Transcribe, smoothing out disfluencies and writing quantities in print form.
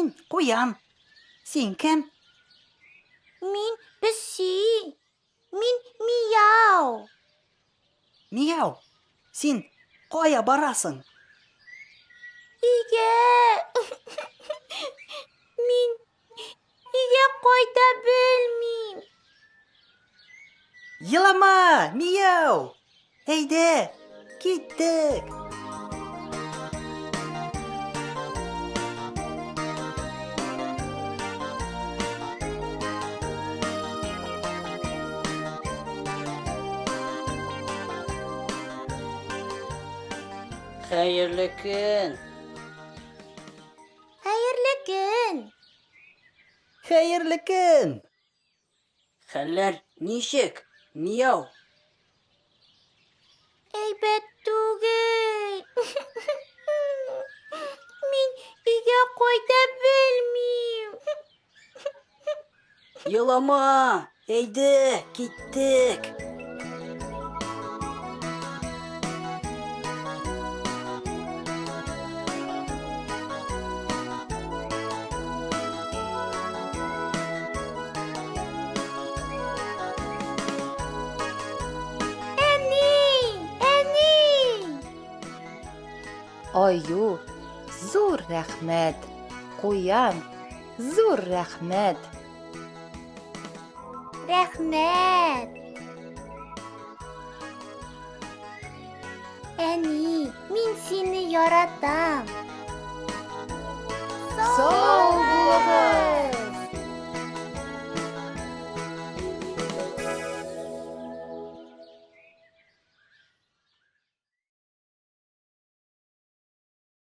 Мин куян. Син кем? Мин песи. Мин Мияу. Мияу, син кая барасың? Үйгә. Мин үйгә кайта белмим. Елама, Мияу! Әйдә, киттек! Хәерле көн. Хәерле көн. Хәерле көн! Хәлләр ничек, Мияу? Әйбәт түгел. Мин үйгә кайта белмим. Елама, әйдә, киттек. Аю, зур рәхмәт. Куян, зур рәхмәт. Рәхмәт. Әни, мин сине яратам.